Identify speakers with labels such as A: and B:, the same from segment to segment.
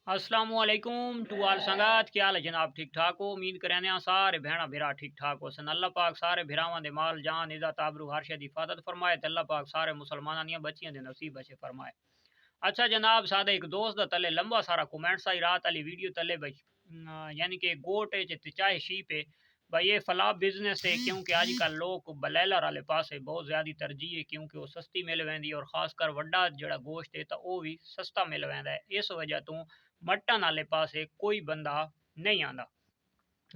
A: अस्सलामुअलैकुम टू आल संगात क्या हाल है जनाब। ठीक ठाक हो? उम्मीद करें सारे भैणा भिरा ठीक ठाक हो सन। अल्लाह पाक सारे भिरावां दे माल जान इज्जत आबरू हर शे दी हिफाजत फरमाए ते अल्लाह पाक सारे मुसलमानां दियां बच्चियां दे नसीब अच्छे फरमाए। अच्छा जनाब, सादा एक दोस्त दा तले लंबा सारा कमेंट्स आई रात वाली वीडियो तले भाई यानी कि गोट है चाहे शीप है भाई ये फलाह बिजनेस है, क्योंकि आजकल लोग बलैलर वाले पास बहुत ज़्यादा तरजीह है क्योंकि वो सस्ती मिल वेंदी और खासकर वड्डा जड़ा गोश्त है तो वो भी सस्ता मिल वेंदा है। इस वजह तो मटन वाले पास कोई बंदा नहीं आंदा,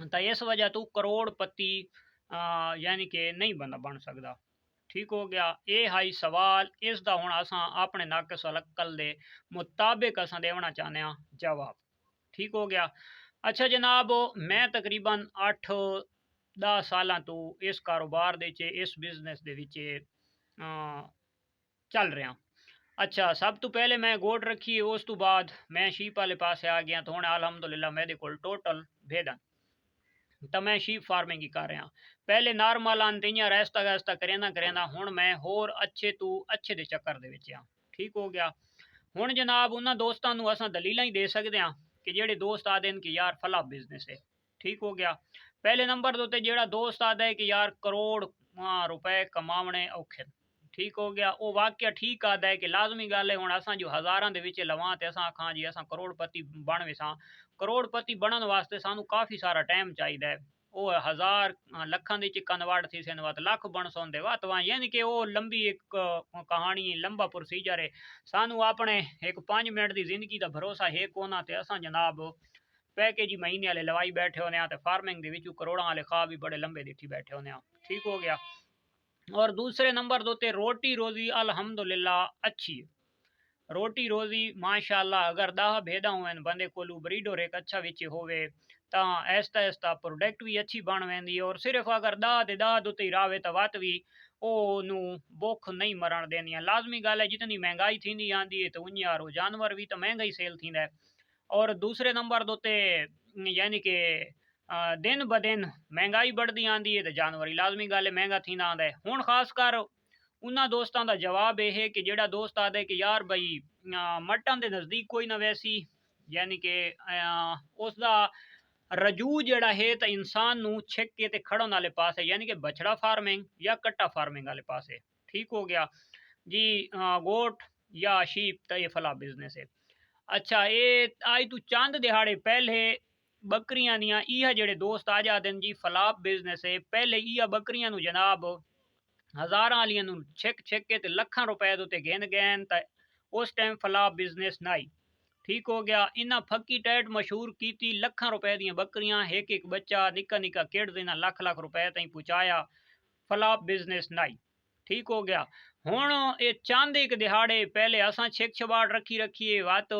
A: तो इस वजह तो करोड़पति यानी कि नहीं बंदा बन सकता। ठीक हो गया। ये हाई सवाल इसका हुण असां अपने नाकस अकल दे मुताबिक असां देवना चाहते हैं जवाब। ठीक हो गया। अच्छा जनाब, मैं तकरीबन 8-10 साल तो इस कारोबार दे इस बिजनेस दे विच चल रहा। अच्छा, सब तो पहले मैं गोट रखी, उस तो बाद मैं शीप वाले पास आ गया, तो हुण अलहमदुलिल्लाह मेरे को टोटल भेदन तो मैं शीप फार्मिंग ही कर रहा। पहले नॉर्मल आंतियाँ रहता रहता करेंदा करेंदा हुण मैं होर अच्छे तो अच्छे दे चक्कर दे विच आ। ठीक हो गया। हुण जनाब उन्होंने दोस्तों को असां दलीलां ही दे सकते हैं कि जेडे दोस्त आते हैं कि यार फला बिजनेस है। ठीक हो गया। पहले नंबर तो जेड़ा दोस्त आता है कि यार करोड़ रुपए कमावने औखे। ठीक हो गया। वो वाक्य ठीक आता है कि लाजमी गल है हुण असां जो हज़ारां दे विच लवां ते असां आखां जी असां करोड़पति बन विसां। करोड़पति बनने वास्ते सानू काफ़ी सारा टाइम चाहिए है। वो हज़ार लखां दी कन्वर्ट थी सन वत लख बन सोंदे वत वहाँ, यानी कि वो लंबी एक कहानी लंबा प्रोसीजर है। सानू अपने एक 5 मिनट की जिंदगी का भरोसा है कोना ते असां जनाब पैकेज ही महीने वाले लवाई बैठे होने तो फार्मिंग के विच करोड़ों वाले खा भी बड़े लंबे दिठी बैठे होने। ठीक हो गया। और दूसरे नंबर दोते रोटी रोजी अल्हम्दुलिल्लाह अच्छी है। रोटी रोजी माशाल्लाह अगर 10 भेदा हुए बंदे कोलू ब्रीडर एक अच्छा विच होवे तो ऐसा ऐसा प्रोडक्ट भी अच्छी बन वेंदी। और सिर्फ अगर दाह ते दाह दुते रावे तो वत भी ओनू भुख नहीं मरण देनी। लाजमी गल है जितनी महंगाई थी आंदी है तो उन यार वो जानवर भी तो महंगा ही सेल थी। और दूसरे नंबर दोते यानी कि दिन ब दिन महंगाई बढ़ती आंदी है तो जानवर ही लाजमी गल है महंगा थी आंदा है। हुण खासकर उन्होंने दोस्तों का जवाब यह है कि जेड़ा दोस्त आदे कि यार भाई मटन के नज़दीक कोई ना वैसी यानी कि उसका रजू जड़ा है तो इंसान नू छिक के ते खड़न वाले पास है, यानी कि बछड़ा फार्मिंग या कट्टा फार्मिंग वाले पास है। ठीक हो गया जी। गोट या शीप तो ये फला बिजनेस है। अच्छा, ये आज तू चंद दिहाड़े पहले बकरियां दियां इह जेड़े दोस्त आ जाते हैं जी फलाप बिजनेस है। पहले इह बकरियां नू जनाब हज़ारां वालियां नू छिक छिक के ते लखां रुपए दे गिन गए तो उस टाइम फलाप बिजनेस नाई। ठीक हो गया। इन्हें फकी टैट मशहूर की लखां रुपए दियां बकरियां एक बच्चा निक्का निक्का किड इन्हें लख लख रुपए ताईं पहुँचाया। फलाप बिजनेस नाई। ठीक हो गया। हुण ये चंद एक दिहाड़े पहले असां छिक छबाड़ रखी रखिए वत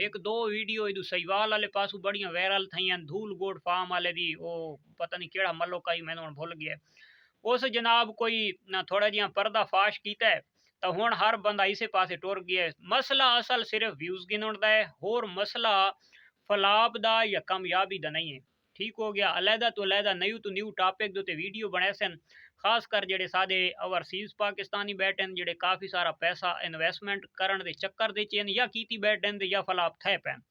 A: एक दो वीडियो इदू सहीवाल वाले पासू बड़ियां वायरल थी धूल गोड फार्म वाले दी वो पता नहीं केड़ा मलो का ही मैंने भुल गया। उस जनाब कोई थोड़ा जिहा पर्दा फाश किया है तो हुण हर बंदा इसे पासे टुर गया है। मसला असल सिर्फ व्यूज गिनण दा है, होर मसला फलाप दा या कामयाबी दा नहीं है। ठीक हो गया। अलहदा तो अलहदा न्यू तो न्यू टॉपिक दे वीडियो बने सन, खासकर जेडे सादे ओवरसीज पाकिस्तानी बैठे जेडे काफ़ी सारा पैसा इन्वेस्टमेंट करने के चक्कर दे या कीती बैठे या फलाप थे पैन।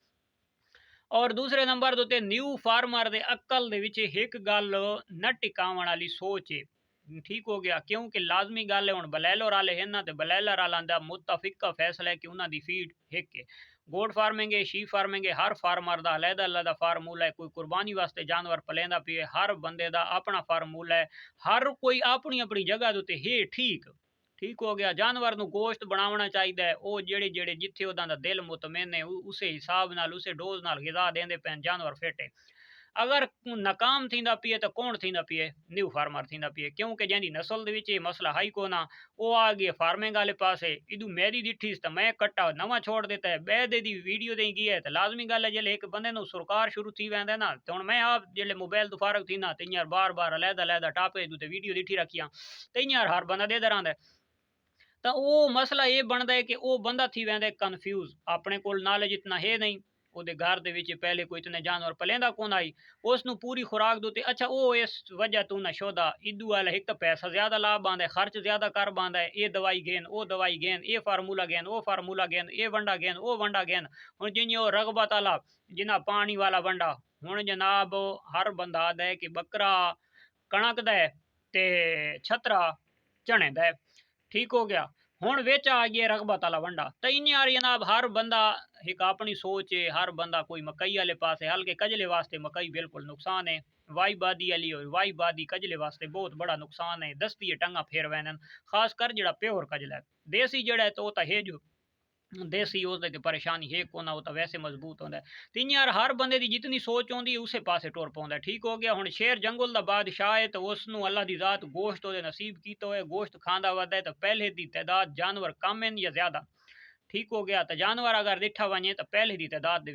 A: और दूसरे नंबर दोते न्यू फार्मर दे अक्ल दे विच एक गल न टिकावण वाली सोच है। ठीक हो गया। क्योंकि लाजमी गल है हुण बलैलर वाले हैं ना तो बलैलर वालों का मुतफिका फैसला है कि उन्होंने फीड एक है। गोट फार्मिंग है, शी फार्मिंग है, हर फार्मर का अलहदा अलहदा फार्मूला है। कोई कुर्बानी वास्ते जानवर पलेंदा पिए, हर बंदे का अपना फार्मूला है, हर कोई अपनी अपनी जगह उत्ते है। ठीक ठीक हो गया। जानवर नू गोश्त बनावना चाहिए है वो जेड़े जेड़े जिथे उदा दिल मुतमिन है उस हिसाब नाल उस डोज नाल गिजा देंदे पैन जानवर फिट है। अगर नाकाम थींदा पिए तो कौन थींदा पिए? न्यू फार्मर थींदा पिए, क्योंकि जैसी नस्ल दे विच ये मसला हाई कोना वो आ गए फार्मिंग वाले पास है। इदू मेरी दिठी तो मैं कट्टा नवा छोड़ देता है बैदे दी वीडियो दे गई है तो लाजमी गल है जल्द एक बंदे नू सुरकार शुरू थी वैंदा ना तो हुण मैं आप जल्द मोबाइल तो फारग थी ना तो यार बार बार अलहदा अलहदा टापे दू वीडियो दिठी रखियां तो यार हर बंदा दे रहा तो वो मसला ये बनता है कि वो बंदा थी वैंदा कन्फ्यूज, अपने को नॉलेज इतना है नहीं। ਉਹਦੇ ਘਰ ਦੇ ਵਿੱਚ ਪਹਿਲੇ ਕੋਈ ਇਤਨੇ ਜਾਨਵਰ ਪਲੇਂਦਾ ਕौन आई ਉਸ ਨੂੰ ਪੂਰੀ ਖੁਰਾਕ ਦੋਤੇ ਅੱਛਾ ਉਹ ਇਸ ਵਜ੍ਹਾ ਤੋਂ ਨਾ ਸ਼ੋਦਾ ਇਦੂ ਵਾਲਾ ਇੱਕ ਤਾਂ ਪੈਸਾ ਜ਼ਿਆਦਾ ਲਾਭ ਆਂਦਾ ਖਰਚ ਜ਼ਿਆਦਾ ਕਰ ਬਾਂਦਾ ਹੈ ਇਹ ਦਵਾਈ ਗੇਨ ਉਹ ਦਵਾਈ ਗੇਨ ਇਹ ਫਾਰਮੂਲਾ ਗੇਨ ਉਹ ਫਾਰਮੂਲਾ ਗੇਨ ਇਹ ਵੰਡਾ ਗੇਨ ਉਹ ਵੰਡਾ ਗੇਨ ਹੁਣ ਜਿੰਨੀ ਉਹ ਰਗਬਤ ਵਾਲਾ ਜਿਨਾ ਪਾनी वाला वंडा ਹੁਣ जनाब हर बंदा आदा है कि बकरा कणक दा है ते छतरा चने दा है ठीक हो गया ਹੁਣ ਵਿੱਚ ਆ ਗਿਆ ਰਗਬਤ ਵਾਲਾ ਵੰਡਾ ਤਾਂ ਇੰਨੀ ਯਾਰ ਜਨਾਬ ਹਰ ਬੰਦਾ ਇੱਕ ਆਪਣੀ ਸੋਚ ਹੈ ਹਰ ਬੰਦਾ ਕੋਈ ਮਕਈ ਵਾਲੇ ਪਾਸੇ ਹਲਕੇ ਕਜਲੇ ਵਾਸਤੇ ਮਕਈ ਬਿਲਕੁਲ ਨੁਕਸਾਨ ਹੈ ਵਾਈ ਬਾਦੀ ਵਾਲੀ ਹੋਈ ਵਾਈ ਬਾਦੀ ਕਜਲੇ ਵਾਸਤੇ ਬਹੁਤ ਬੜਾ ਨੁਕਸਾਨ ਹੈ ਦਸਤੀ ਟੰਗਾ ਫੇਰ ਵੈਨਨ ਖਾਸ ਕਰ ਜਿਹੜਾ ਪਿਓਰ ਕਜਲਾ ਹੈ ਦੇਸੀ ਜਿਹੜਾ ਹੈ ਉਹ ਤਾਂ ਹੈ ਜੋ देसी उसके परेशानी है को ना होता वैसे मजबूत होता है तीन यार हर बंदे की जितनी सोच होती है उस पासे टुर पाता है ठीक हो गया हुण शेर जंगल का बादशाह है तो उसनू अल्लाह की जात गोश्त वो नसीब किया है गोश्त खांदा वदा है तो पहले की तादाद जानवर कम है या ज्यादा ठीक हो गया तो जानवर अगर दिठा वने तो पहले की तादाद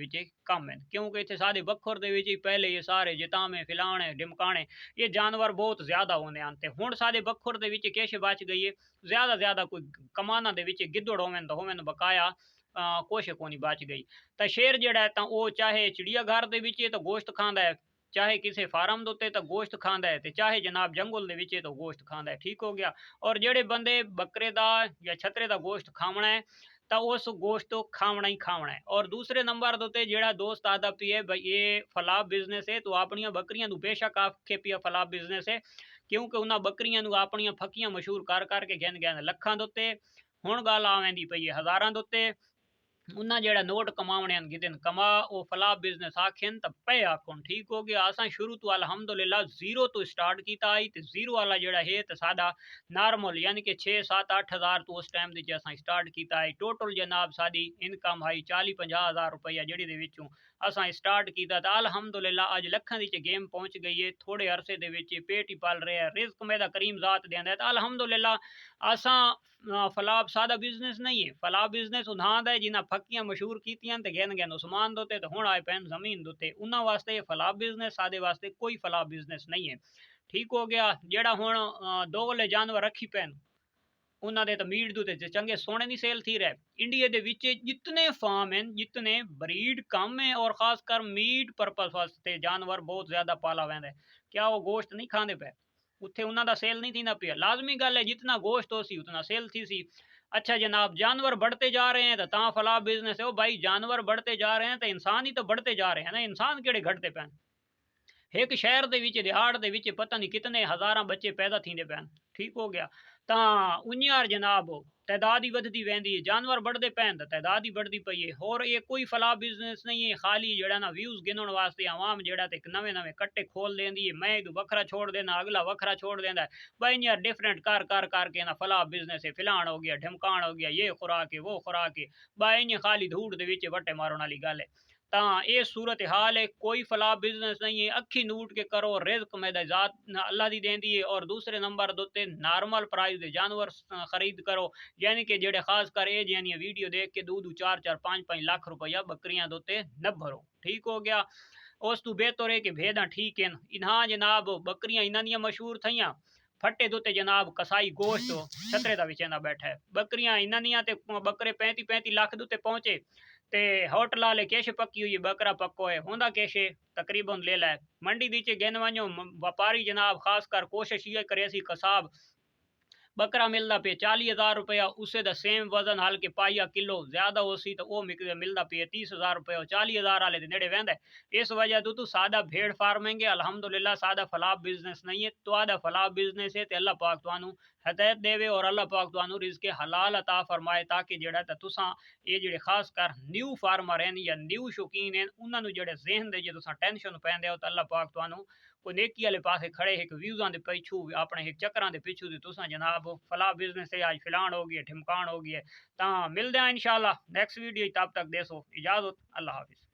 A: कम है क्योंकि इतने सारे बखर पहले ये सारे जितामे फिलाने डिमकाने ये जानवर बहुत ज्यादा होने आते हुण सारे बखर किश बच गई है ज्यादा कोई कमाना गिद्धड़ होवन तो होवन बकाया कुछ को नहीं बच गई तो शेर जड़ा है तो वो चाहे चिड़िया घर के तो गोश्त खांदा है चाहे किसी फार्म के तो गोश्त खांदा है तो चाहे जनाब जंगल के तो गोश्त खांदा है ठीक हो गया और जेडे बंदे बकरे का या छतरे का गोश्त खावना है तो उस गोश्त तो खावना ही खावना है और दूसरे नंबर दोते जेड़ा दोस्त आदा पी है भाई ये फलाब बिजनेस है तो अपनिया बकरियां बेशक आखे पिया फलाब बिजनेस है क्योंकि उन्होंने बकरियां अपनिया फकियां मशहूर कर करके गिन गिन लखां दोते हुण गल आवेंदी पई है हज़ारां दोते उन्हें जेड़ा नोट कमावने गिदन कमा वो फलाह बिजनेस आखन तो पे आखन ठीक हो गया असा शुरू तो अलहमदुलिल्लाह जीरो तो स्टार्ट किया आई तो जीरो वाला जेड़ा है तो सादा नॉर्मल यानी कि 6-7-8 हज़ार तो उस टाइम असा स्टार्ट किया है टोटल जनाब साड़ी इनकम आई 40-50 हज़ार रुपया जी असा स्टार्ट किया तो अलहमदुलिल्लाह अज लखा की गेम पहुँच गई है थोड़े अरसे के पेट ही पाल रहे हैं रिस्क मेरा करीम जात देंदा है तो अलहमदुलिल्लाह असा फलाब सादा बिजनेस नहीं है फलाब बिजनेस उन्हां है जिन्हें फकियां मशहूर की गिन गिन उस्मान दोते तो हुण आए पैन जमीन दोते उन्होंने वास्ते फलाब बिजनेस सादे वास्ते कोई फलाब बिजनेस नहीं है ठीक हो गया जेड़ा हुण दोगले जानवर रखी पैन उन्होंने तो मीट दूते चंगे सोने की सेल थी रहे इंडिया के जितने फार्म हैं जितने ब्रीड कम है और खासकर मीट परपज वास्ते जानवर बहुत ज्यादा पाला वैंदा है क्या वो गोश्त नहीं खाते पे उत्थे उन्होंने सेल नहीं थी पिया लाजमी गल है जितना गोश्त हो सी उतना सेल थी सी अच्छा जनाब जानवर बढ़ते जा रहे हैं तो ता फलाह बिजनेस है भाई जानवर बढ़ते जा रहे हैं तो इंसान ही तो बढ़ते जा रहे हैं ना इंसान केड़े घटते पैन एक शहर के दिहाड़ के पता नहीं कितने हज़ार बच्चे पैदा थींदे पैन ठीक हो गया तो उन्यार जनाब तादाद ही वधदी वेंदी है जानवर बढ़ते पैन तो तादाद ही बढ़ती पई है और ये कोई फलाह बिजनेस नहीं है खाली जड़ा ना व्यूज़ गिनण वास्ते आवाम जड़ा तो नवे नवे कट्टे खोल देंदी है मैं इदू वखरा छोड़ देना अगला वखरा छोड़ देना है भाई यार डिफरेंट कर कर करके ना फलाह बिजनेस है फिलान हो गया ढिमकान हो गया ये खुराक है वो खुराक है भाई खाली धूड़ दे वट्टे मारन वाली गल है ता ये सूरत हाल है कोई फलाह बिजनेस नहीं है अखी नूट के करो रिज्क मैदा जात अल्लाह दी देंदी है और दूसरे नंबर दोते नॉर्मल प्राइस दे जानवर खरीद करो यानी कि जेड़े खास कर ए यानी वीडियो देख के 2-4-4-5-5 लाख रुपया बकरियां दोते न भरो ठीक हो गया उस तू बेहतर है कि भेदा ठीक है इन्हां जनाब बकरियां इन्हां मशहूर थइयां फटे दोते जनाब कसाई गोश्त छतरे दा विचेंदा बैठा है बकरियां इन्हां ते बकरे 35-35 लाख दोते पहुंचे ते होटल वाले कैश पक्की हुई बकरा पक्को है होंदा कैश तकरीबन ले ला मंडी दीचे गेन वनो व्यापारी जनाब खास कर कोशिश ये करे सी कसाब बकरा मिलता पे 40,000 रुपया उससे द सेम वजन हल के पाइया किलो ज्यादा हो सी तो वो मिलता पे 30,000 रुपया 40,000 वाले नेड़े वेंदा इस वजह तो तू सादा भेड़ फार्मिंग है अल्हम्दुलिल्लाह सादा फलाब बिजनेस नहीं है तो आदा फलाब बिजनेस है तो अल्लाह पाक तुहानू हदायत देवे और अल्लाह पाक तुहानू रिज़्क़ हलाल अता फरमाए ताकि जेड़ा तुसां ये जेड़े खास कर न्यू फार्मर हैं या न्यू शौकीन हैं उन्होंने जेड़े ज़हन दे जे तुसां टेंशन पैंदे हो तो अल्लाह पाक तुहानू कोई नेकी वाले पासे खड़े एक व्यूज़ां दे पिछू अपने एक चक्करां दे पिछू ते तुसां जनाब फलाह बिजनेस है आज फिलान हो गई है ठिमकान हो गई है तां मिलदे हैं इंशाल्लाह नेक्स्ट वीडियो तब तक देसो इजाज़त अल्लाह हाफिज़।